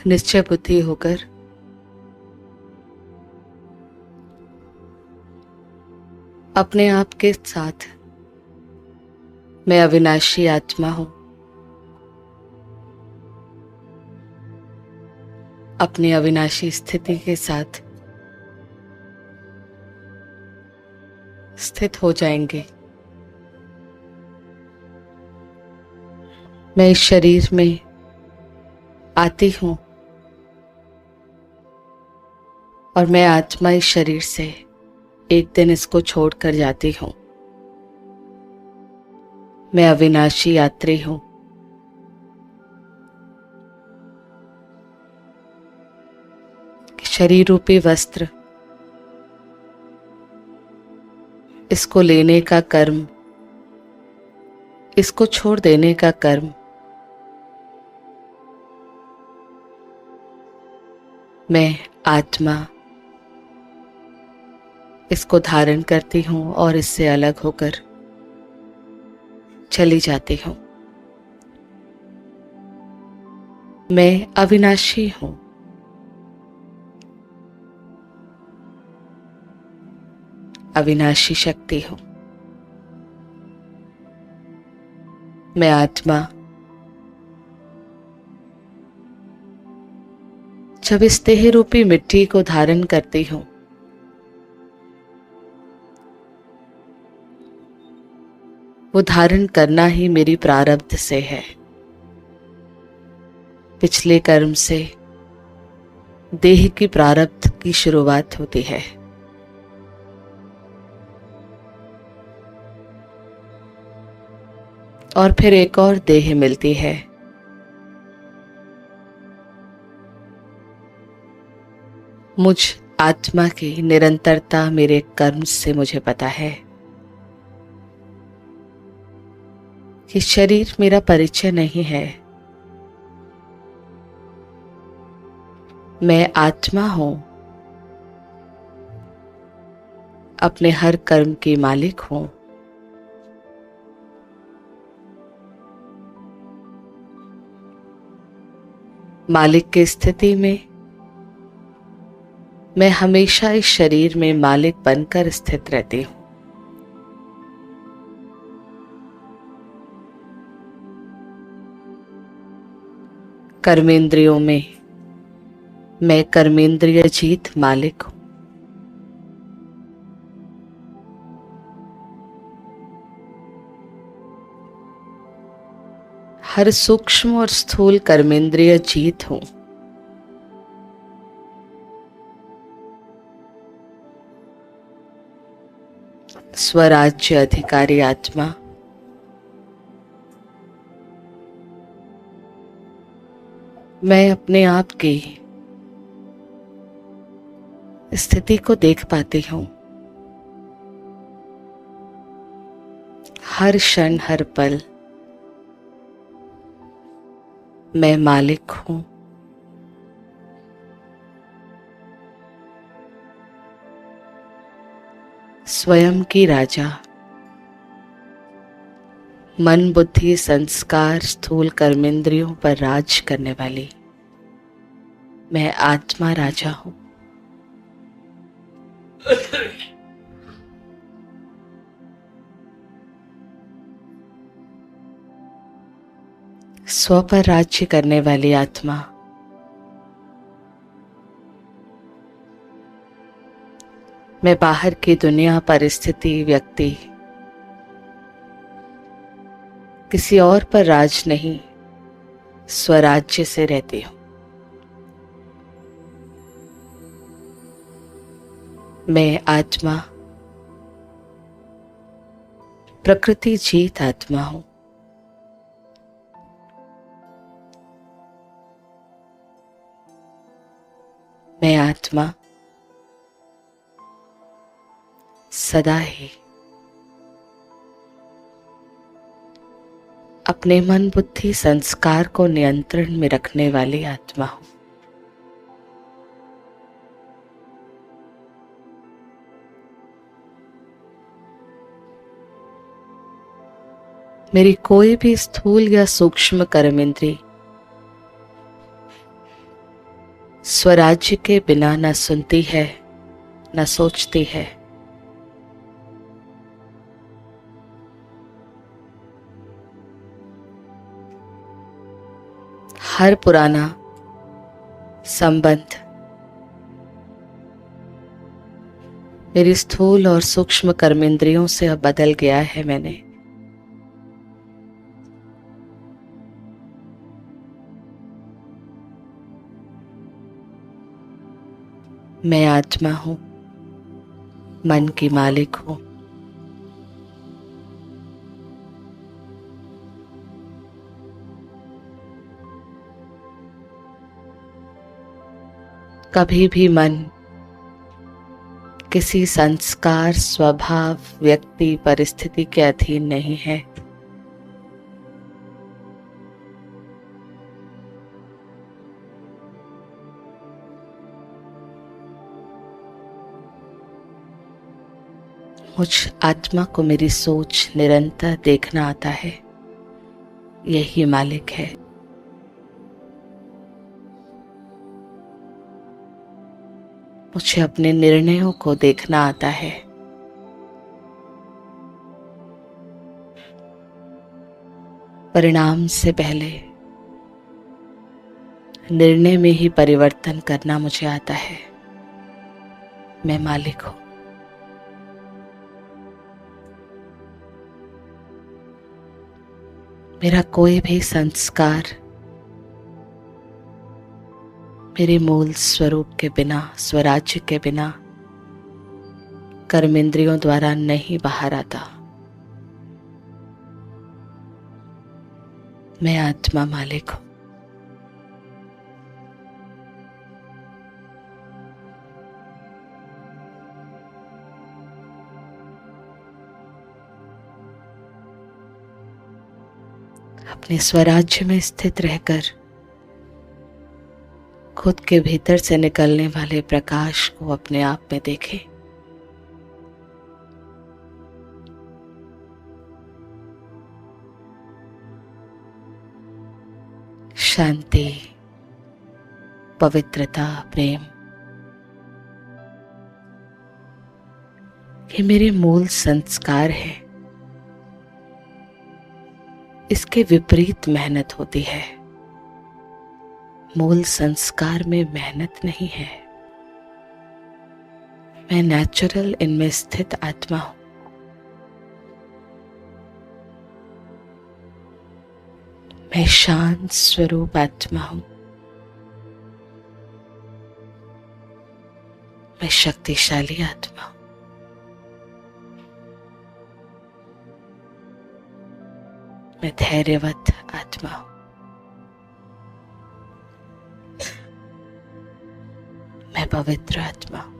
निश्चय बुद्धि होकर अपने आप के साथ मैं अविनाशी आत्मा हूं, अपनी अविनाशी स्थिति के साथ स्थित हो जाएंगे। मैं इस शरीर में आती हूं और मैं आत्मा इस शरीर से एक दिन इसको छोड़कर जाती हूं। मैं अविनाशी यात्री हूं। शरीर रूपी वस्त्र, इसको लेने का कर्म, इसको छोड़ देने का कर्म मैं आत्मा इसको धारण करती हूं और इससे अलग होकर चली जाती हूं। मैं अविनाशी हूं। अविनाशी शक्ति हूं। मैं आत्मा जब इस देह रूपी मिट्टी को धारण करती हूं, वो धारण करना ही मेरी प्रारब्ध से है। पिछले कर्म से देह की प्रारब्ध की शुरुआत होती है। और फिर एक और देह मिलती है। मुझ आत्मा की निरंतरता मेरे कर्म से मुझे पता है कि शरीर मेरा परिचय नहीं है। मैं आत्मा हूं, अपने हर कर्म की मालिक हूं। मालिक की स्थिति में मैं हमेशा इस शरीर में मालिक बनकर स्थित रहती हूं। कर्मेंद्रियों में मैं कर्मेंद्रिय जीत मालिक हूं। हर सूक्ष्म और स्थूल कर्मेंद्रिय जीत हूं। स्वराज्य अधिकारी आत्मा, मैं अपने आप की स्थिति को देख पाती हूं। हर क्षण हर पल मैं मालिक हूं। स्वयं की राजा, मन बुद्धि संस्कार स्थूल कर्मेंद्रियों पर राज करने वाली मैं आत्मा राजा हूं। स्व पर राज्य करने वाली आत्मा, मैं बाहर की दुनिया परिस्थिति व्यक्ति किसी और पर राज नहीं, स्वराज्य से रहती हूं। मैं आत्मा प्रकृति जीत आत्मा हूं। मैं आत्मा सदा ही अपने मन बुद्धि संस्कार को नियंत्रण में रखने वाली आत्मा हूं। मेरी कोई भी स्थूल या सूक्ष्म कर्मेंद्रिय स्वराज्य के बिना न सुनती है न सोचती है। हर पुराना संबंध मेरी स्थूल और सूक्ष्म कर्मेंद्रियों से अब बदल गया है। मैं आत्मा हूं, मन की मालिक हूं। कभी भी मन किसी संस्कार, स्वभाव, व्यक्ति, परिस्थिति के अधीन नहीं है। मुझ आत्मा को मेरी सोच निरंतर देखना आता है। यही मालिक है। मुझे अपने निर्णयों को देखना आता है। परिणाम से पहले निर्णय में ही परिवर्तन करना मुझे आता है। मैं मालिक हूं। मेरा कोई भी संस्कार मेरे मूल स्वरूप के बिना, स्वराज्य के बिना कर्मेंद्रियों द्वारा नहीं बाहर आता। मैं आत्मा मालिक हूं। अपने स्वराज्य में स्थित रहकर खुद के भीतर से निकलने वाले प्रकाश को अपने आप में देखें। शांति, पवित्रता, प्रेम, ये मेरे मूल संस्कार हैं। इसके विपरीत मेहनत होती है। मूल संस्कार में मेहनत नहीं है। मैं नेचुरल इनमें स्थित आत्मा हूं। मैं शांत स्वरूप आत्मा हूं। मैं शक्तिशाली आत्मा हूं। मैं धैर्यवत आत्मा हूं। मैं पवित्र आत्मा हूं।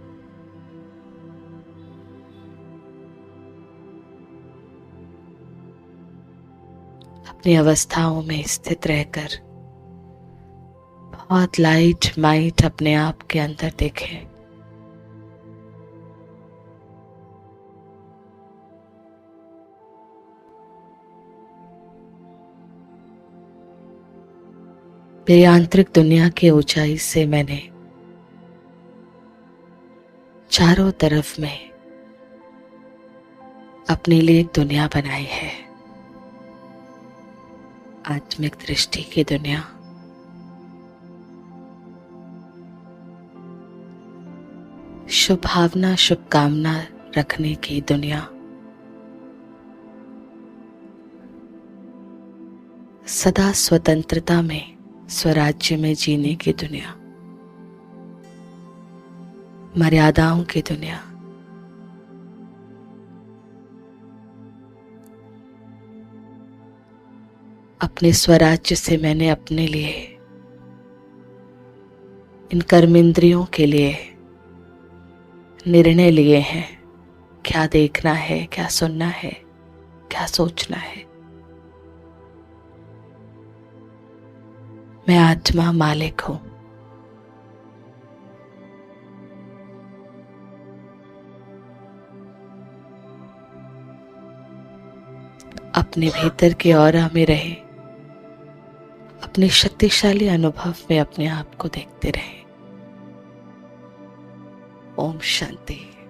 अपनी अवस्थाओं में स्थित रहकर बहुत लाइट माइट अपने आप के अंदर देखें। मेरी आंतरिक दुनिया की ऊंचाई से मैंने चारों तरफ में अपने लिए एक दुनिया बनाई है। आत्मिक दृष्टि की दुनिया। शुभ भावना, शुभकामना रखने की दुनिया। सदा स्वतंत्रता में, स्वराज्य में जीने की दुनिया। मर्यादाओं की दुनिया। अपने स्वराज्य से मैंने अपने लिए, इन कर्मेंद्रियों के लिए निर्णय लिए हैं। क्या देखना है, क्या सुनना है, क्या सोचना है। मैं आत्मा मालिक हूं। अपने भीतर के ऑरा में रहे, अपने शक्तिशाली अनुभव में अपने आप को देखते रहे। ओम शांति।